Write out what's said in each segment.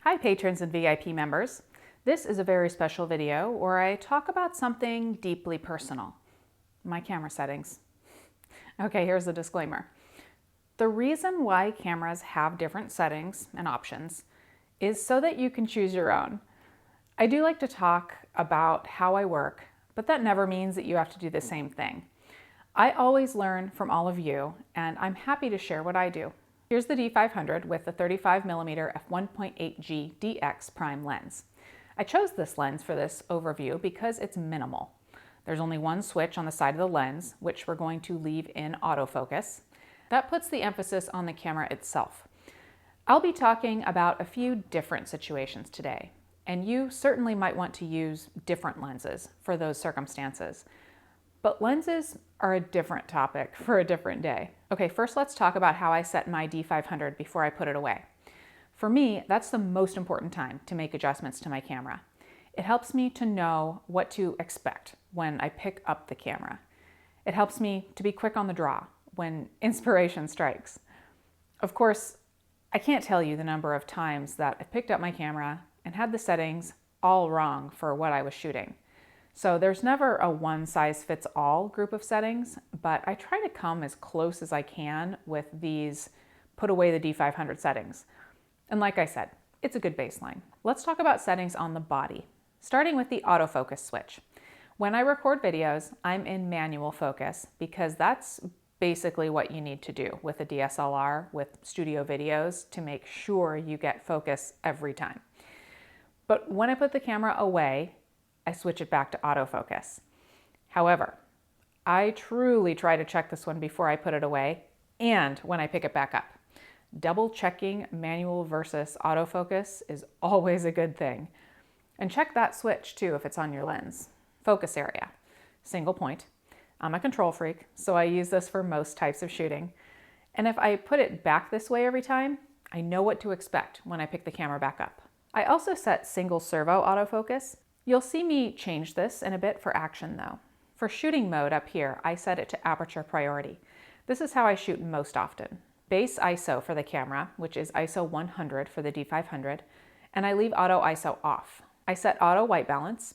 Hi patrons and VIP members. This is a very special video where I talk about something deeply personal, my camera settings. Okay, here's the disclaimer. The reason why cameras have different settings and options is so that you can choose your own. I do like to talk about how I work, but that never means that you have to do the same thing. I always learn from all of you, and I'm happy to share what I do. Here's the D500 with the 35mm f1.8G DX prime lens. I chose this lens for this overview because it's minimal. There's only one switch on the side of the lens, which we're going to leave in autofocus. That puts the emphasis on the camera itself. I'll be talking about a few different situations today, and you certainly might want to use different lenses for those circumstances. But lenses are a different topic for a different day. Okay, first let's talk about how I set my D500 before I put it away. For me, that's the most important time to make adjustments to my camera. It helps me to know what to expect when I pick up the camera. It helps me to be quick on the draw when inspiration strikes. Of course, I can't tell you the number of times that I picked up my camera and had the settings all wrong for what I was shooting. So there's never a one-size-fits-all group of settings, but I try to come as close as I can with these put away the D500 settings. And like I said, it's a good baseline. Let's talk about settings on the body, starting with the autofocus switch. When I record videos, I'm in manual focus because that's basically what you need to do with a DSLR with studio videos to make sure you get focus every time. But when I put the camera away, I switch it back to autofocus. However, I truly try to check this one before I put it away and when I pick it back up. Double checking manual versus autofocus is always a good thing. And check that switch too if it's on your lens. Focus area, single point. I'm a control freak, so I use this for most types of shooting. And if I put it back this way every time, I know what to expect when I pick the camera back up. I also set single servo autofocus. You'll see me change this in a bit for action though. For shooting mode up here, I set it to aperture priority. This is how I shoot most often. Base ISO for the camera, which is ISO 100 for the D500, and I leave auto ISO off. I set auto white balance.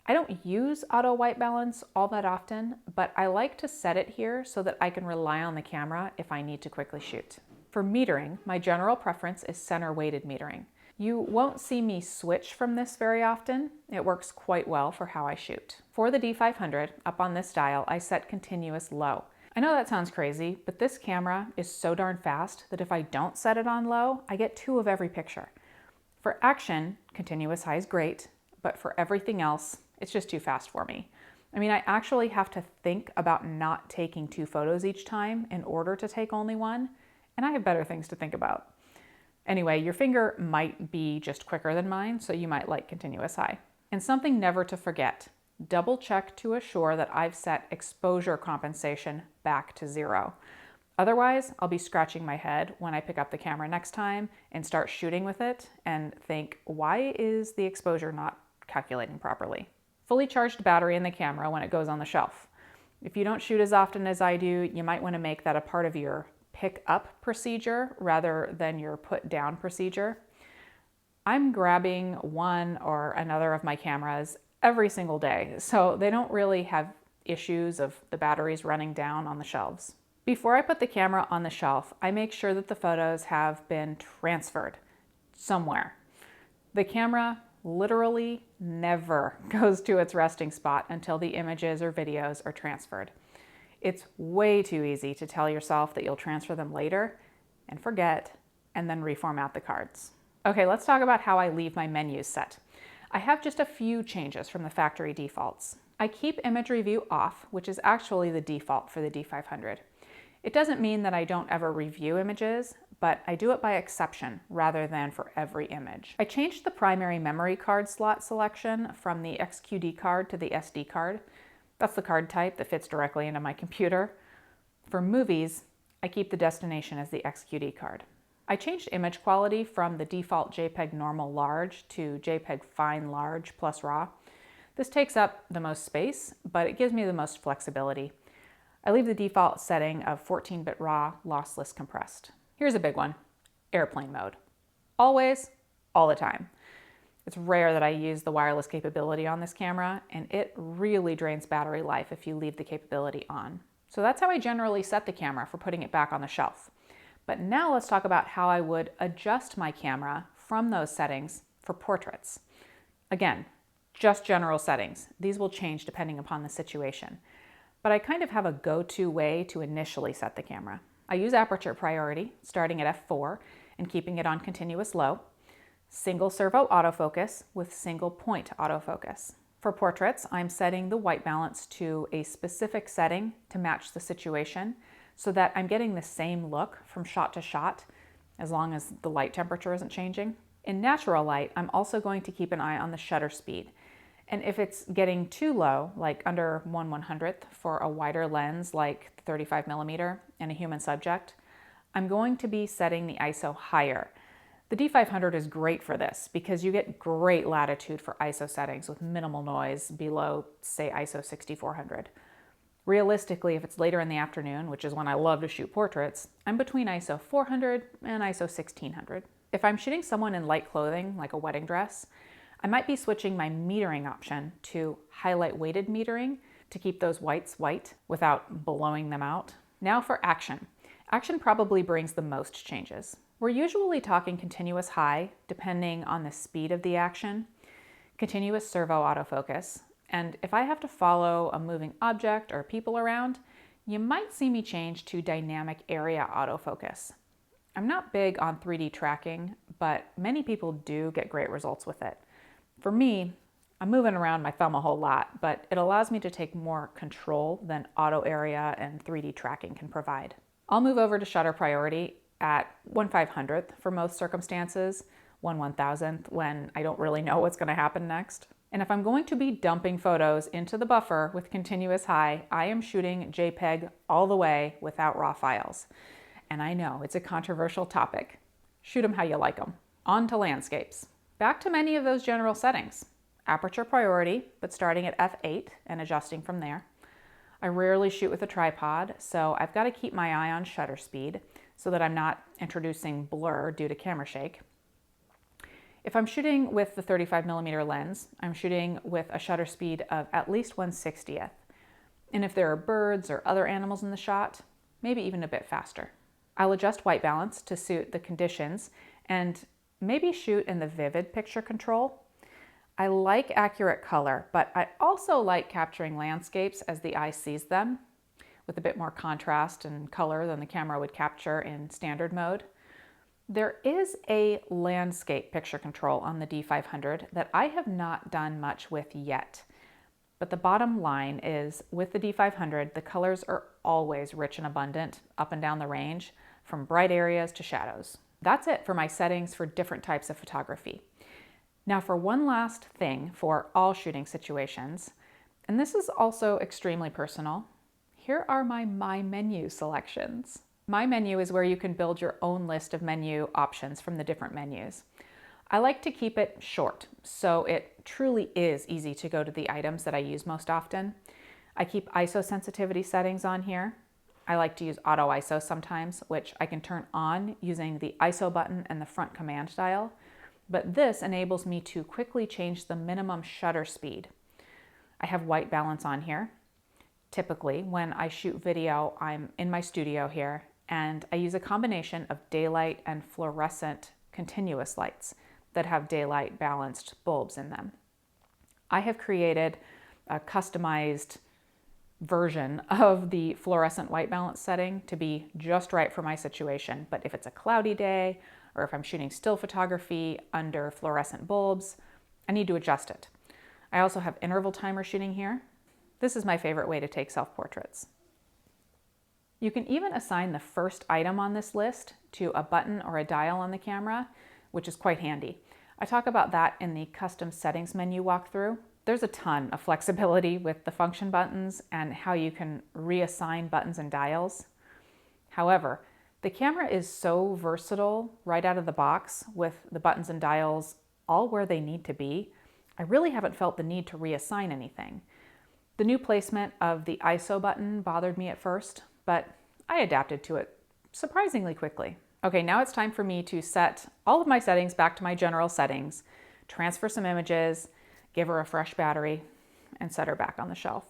I don't use auto white balance all that often, but I like to set it here so that I can rely on the camera if I need to quickly shoot. For metering, my general preference is center weighted metering. You won't see me switch from this very often. It works quite well for how I shoot. For the D500, up on this dial, I set continuous low. I know that sounds crazy, but this camera is so darn fast that if I don't set it on low, I get 2 of every picture. For action, continuous high is great, but for everything else, it's just too fast for me. I mean, I actually have to think about not taking 2 photos each time in order to take only one, and I have better things to think about. Anyway, your finger might be just quicker than mine, so you might like continuous high. And something never to forget, double check to assure that I've set exposure compensation back to 0. Otherwise, I'll be scratching my head when I pick up the camera next time and start shooting with it and think, why is the exposure not calculating properly? Fully charged battery in the camera when it goes on the shelf. If you don't shoot as often as I do, you might want to make that a part of your pick up procedure rather than your put down procedure. I'm grabbing one or another of my cameras every single day, so they don't really have issues of the batteries running down on the shelves. Before I put the camera on the shelf, I make sure that the photos have been transferred somewhere. The camera literally never goes to its resting spot until the images or videos are transferred. It's way too easy to tell yourself that you'll transfer them later and forget and then reformat the cards. Okay, let's talk about how I leave my menus set. I have just a few changes from the factory defaults. I keep imagery view off, which is actually the default for the D500. It doesn't mean that I don't ever review images, but I do it by exception rather than for every image. I changed the primary memory card slot selection from the XQD card to the SD card. That's the card type that fits directly into my computer. For movies, I keep the destination as the XQD card. I changed image quality from the default JPEG normal large to JPEG fine large plus RAW. This takes up the most space, but it gives me the most flexibility. I leave the default setting of 14-bit RAW lossless compressed. Here's a big one, airplane mode. Always all the time. It's rare that I use the wireless capability on this camera, and it really drains battery life if you leave the capability on. So that's how I generally set the camera for putting it back on the shelf. But now let's talk about how I would adjust my camera from those settings for portraits. Again, just general settings. These will change depending upon the situation. But I kind of have a go-to way to initially set the camera. I use aperture priority, starting at f4 and keeping it on continuous low. Single servo autofocus with single point autofocus. For portraits, I'm setting the white balance to a specific setting to match the situation so that I'm getting the same look from shot to shot as long as the light temperature isn't changing. In natural light, I'm also going to keep an eye on the shutter speed. And if it's getting too low, like under 1/100th for a wider lens like 35mm and a human subject, I'm going to be setting the ISO higher. The D500 is great for this because you get great latitude for ISO settings with minimal noise below, say, ISO 6400. Realistically, if it's later in the afternoon, which is when I love to shoot portraits, I'm between ISO 400 and ISO 1600. If I'm shooting someone in light clothing, like a wedding dress, I might be switching my metering option to highlight weighted metering to keep those whites white without blowing them out. Now for action. Action probably brings the most changes. We're usually talking continuous high, depending on the speed of the action, continuous servo autofocus, and if I have to follow a moving object or people around, you might see me change to dynamic area autofocus. I'm not big on 3D tracking, but many people do get great results with it. For me, I'm moving around my thumb a whole lot, but it allows me to take more control than auto area and 3D tracking can provide. I'll move over to shutter priority at 1/500th for most circumstances, 1/1000th when I don't really know what's going to happen next. And if I'm going to be dumping photos into the buffer with continuous high, I am shooting JPEG all the way without RAW files. And I know it's a controversial topic. Shoot them how you like them. On to landscapes. Back to many of those general settings. Aperture priority, but starting at f8 and adjusting from there. I rarely shoot with a tripod, so I've got to keep my eye on shutter speed so that I'm not introducing blur due to camera shake. If I'm shooting with the 35mm lens, I'm shooting with a shutter speed of at least 1/60th. And if there are birds or other animals in the shot, maybe even a bit faster. I'll adjust white balance to suit the conditions and maybe shoot in the vivid picture control. I like accurate color, but I also like capturing landscapes as the eye sees them, with a bit more contrast and color than the camera would capture in standard mode. There is a landscape picture control on the D500 that I have not done much with yet. But the bottom line is, with the D500, the colors are always rich and abundant up and down the range, from bright areas to shadows. That's it for my settings for different types of photography. Now for one last thing for all shooting situations, and this is also extremely personal, here are my menu selections. My menu is where you can build your own list of menu options from the different menus. I like to keep it short, so it truly is easy to go to the items that I use most often. I keep ISO sensitivity settings on here. I like to use auto ISO sometimes, which I can turn on using the ISO button and the front command dial, but this enables me to quickly change the minimum shutter speed. I have white balance on here. Typically, when I shoot video, I'm in my studio here, and I use a combination of daylight and fluorescent continuous lights that have daylight balanced bulbs in them. I have created a customized version of the fluorescent white balance setting to be just right for my situation. But if it's a cloudy day, or if I'm shooting still photography under fluorescent bulbs, I need to adjust it. I also have interval timer shooting here. This is my favorite way to take self-portraits. You can even assign the first item on this list to a button or a dial on the camera, which is quite handy. I talk about that in the custom settings menu walkthrough. There's a ton of flexibility with the function buttons and how you can reassign buttons and dials. However, the camera is so versatile right out of the box with the buttons and dials all where they need to be. I really haven't felt the need to reassign anything. The new placement of the ISO button bothered me at first, but I adapted to it surprisingly quickly. Okay, now it's time for me to set all of my settings back to my general settings, transfer some images, give her a fresh battery, and set her back on the shelf.